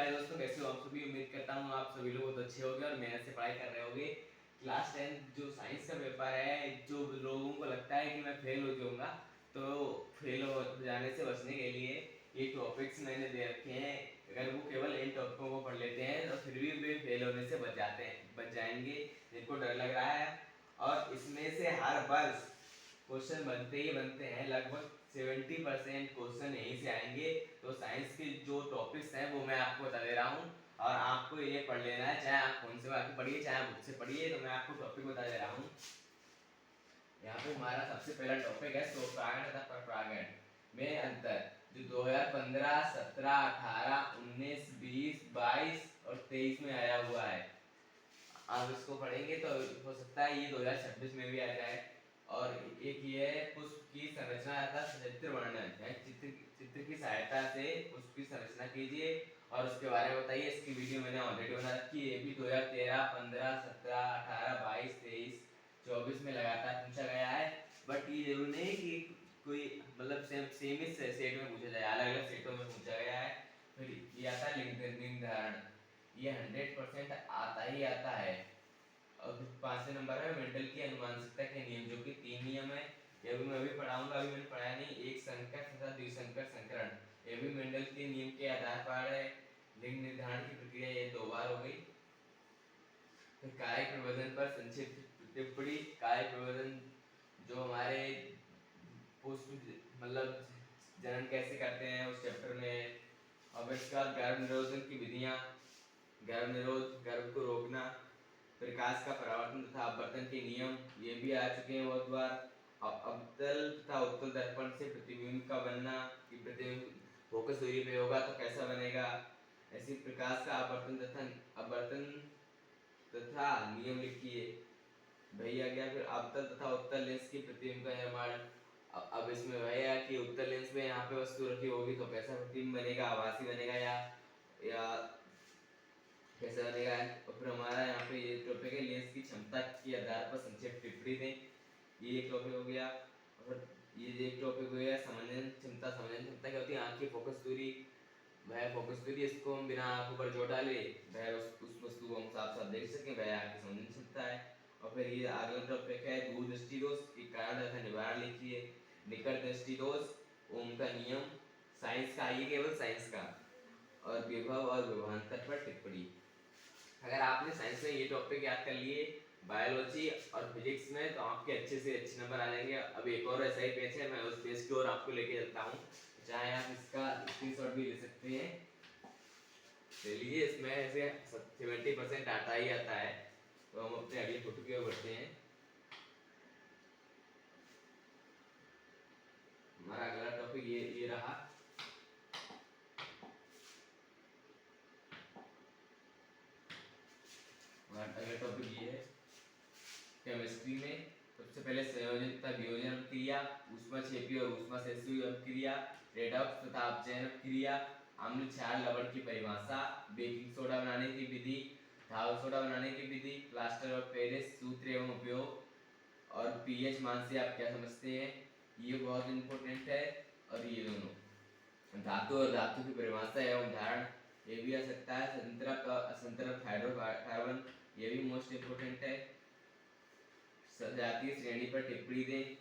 प्यारे दोस्तों, कैसे हो आप सभी। उम्मीद करता हूँ आप सभी लोग बहुत अच्छे होंगे और मेहनत से पढ़ाई कर रहे होंगे। क्लास 10 जो साइंस का पेपर है, जो लोगों को लगता है कि मैं फेल हो जाऊंगा, तो फेल हो जाने से बचने के लिए ये टॉपिक्स मैंने दे रखे हैं। अगर वो केवल इन टॉपिकों को पढ़ लेते हैं तो फिर भी वे फेल होने से बच जाएंगे, जिनको डर लग रहा है। और इसमें से हर वर्ष क्वेश्चन बनते ही बनते हैं, लगभग 70% क्वेश्चन यहीं से आएंगे। तो साइंस के जो टॉपिक्स हैं वो मैं आपको बता दे रहा हूँ और आपको ये पढ़ लेना है, चाहे आप फोन से आके पढ़िए चाहे बुक से पढ़िए। तो मैं आपको टॉपिक बता दे रहा हूँ। यहाँ पे हमारा सबसे पहला टॉपिक है स्वपरागण तथा परपरागण में अंतर, जो 2015, 17, 18, 19, 20, 22 और 23 में आया हुआ है। आप इसको पढ़ेंगे तो हो सकता है ये 2026 में भी आ जाए। और एक ये पुष्प की संरचना तथा चित्र वर्णन है, चित्र की सहायता से पुष्प की संरचना कीजिए और उसके बारे में बताइए। इसकी वीडियो मैंने ऑलरेडी बना रखी है, ये भी 2013, 15, 17, 18, 22, 23, 24 में लगातार पूछा गया है। बट ये जरूर नहीं कि कोई मतलब सेम ही सेट में पूछा जाए, अलग अलग सेटों में पूछा गया है। फिर ये आता है लिंग धारण, ये 100% आता ही आता है। और 5वें नंबर है मेंडल की अनुवांशिकता के नियम, जो कि 3 नियम है। ये भी मैं भी पढ़ाऊंगा, अभी मैंने पढ़ाया नहीं। एक संकर तथा द्विसंकर संकरण, ये भी मेंडल के नियम के आधार पर है। लिंग निर्धारण की प्रक्रिया ये 2 बार हो गई। फिर कार्य प्रबंधन पर संक्षिप्त टिप्पणी। कार्य प्रबंधन जो हमारे पुष्प मतलब जनन कैसे करते हैं उस चैप्टर में। अब इसका गर्भ निरोधन की विधियां, गर्भ निरोध, गर्भ को रोकना, प्रकाश का परावर्तन तथा अपवर्तन के नियम, ये भी आ चुके हैं बहुत बार। अवतल तथा उत्तल दर्पण से प्रतिबिंब का बनना, कि प्रतिबिंब फोकस दूरी पे होगा तो कैसा बनेगा। ऐसी प्रकाश का अपवर्तन तथा नियम लिखिए, वही आ गया। फिर अवतल तथा उत्तल लेंस की प्रतिबिंब का निर्माण। अब इसमें वही है कि उत्तल लेंस में यहाँ पे वस्तु रखी होगी तो कैसा प्रतिबिंब बनेगा, आभासी बनेगा या कैसे बनेगा। और फिर हमारा यहाँ पे ये टॉपिक है लेंस की क्षमता के आधार पर संक्षेप टिप्पणी दें, ये एक टॉपिक हो गया। और ये एक टॉपिक हो गया समंजन क्षमता। समंजन क्षमता क्या होती है, आँख की फोकस दूरी, वह फोकस दूरी इसको हम बिना आँखों पर जोर डाले वह उस वस्तु को हम साफ साफ देख सकें, वह आँख की समंजन क्षमता है। और फिर ये अगला टॉपिक है दूर दृष्टि दोष के कारण तथा निवारण लिखिए। निकट दृष्टि दोष, ओम का नियम, साइंस का, ये केवल साइंस का। और विभव और विभवांतर पर टिप्पणी। अगर आपने साइंस में ये टॉपिक याद कर लिए, बायोलॉजी और फिजिक्स में, तो आपके अच्छे से अच्छे नंबर आ जाएंगे। अब एक और ऐसा ही पेज है, मैं उस पेज की ओर आपको लेके चलता हूँ, चाहे आप इसका स्क्रीनशॉट भी ले सकते हैं। चलिए, इसमें ऐसे 70% आता ही आता है। तो हम अपने अगले फोटो की ओर बढ़ते हैं। हमारा अगला टॉपिक ये रहा। अगला टॉपिक ये है केमिस्ट्री में। सबसे पहले संयोजन तथा वियोजन क्रिया, ऊष्माक्षेपी और ऊष्माशेषी क्रिया, रेडॉक्स तथा अपचयन क्रिया, अम्ल क्षार लवण की परिभाषा, बेकिंग सोडा बनाने की विधि, धातु सोडा बनाने की विधि, प्लास्टर ऑफ पेरिस सूत्र एवं उपयोग, और पीएच मान से आप क्या समझते हैं, ये बहुत इंपॉर्टेंट है। और ये दोनों धातु और धातु की परिभाषा एवं उदाहरण, ये भी आ सकता है। संतरक असंतरक हाइड्रोकार्बन, ये भी मोस्ट इंपोर्टेंट है। सजातीय श्रेणी पर टिप्पणी दें।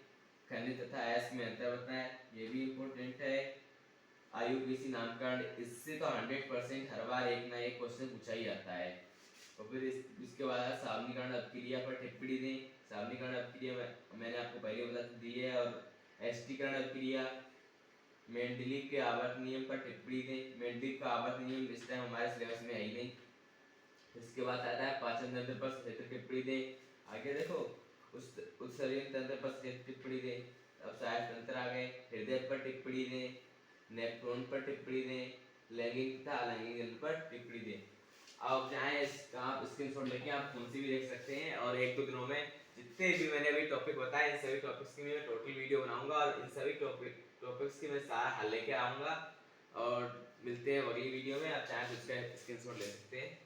खनिज तथा अयस्क में अंतर बताएं, ये भी इंपॉर्टेंट है। आयुपीसी नामकरण, इससे तो 100% हर बार एक ना एक क्वेश्चन पूछा ही जाता है। और फिर इसके बाद सामान्यीकरण अपक्रिया पर टिप्पणी दें। सामान्यीकरण अपक्रिया मैंने आपको पहले बता दी है। और एस्टीकरण अपक्रिया, मेंडलीव के आवर्त नियम पर टिप्पणी दें। मेंडलीव का आवर्त नियम इस टाइम हमारे सिलेबस में है ही नहीं। इसके बाद आता है पाचन तंत्र पर सचेतन टिप्पणी दें। आगे देखो, उस शरीर तंत्र पर सचेतन टिप्पणी दें। अब सहायक तंत्र आ गए, हृदय पर टिप्पणी दें, नेफ्रॉन पर टिप्पणी दें, लैंगिक तथा अलैंगिक यंत्र पर टिप्पणी दें। आप चाहें इसका आप स्क्रीनशॉट लेके आप फोन से भी देख सकते हैं। और एक दो दिनों में जितने भी मैंने अभी टॉपिक बताए, इन सभी टॉपिक्स की मैं टोटल वीडियो बनाऊंगा और इन सभी टॉपिक्स की मैं सारा हल लेके आऊंगा। और मिलते हैं अगली वीडियो में, आप चाहें तो इसका स्क्रीनशॉट ले सकते हैं।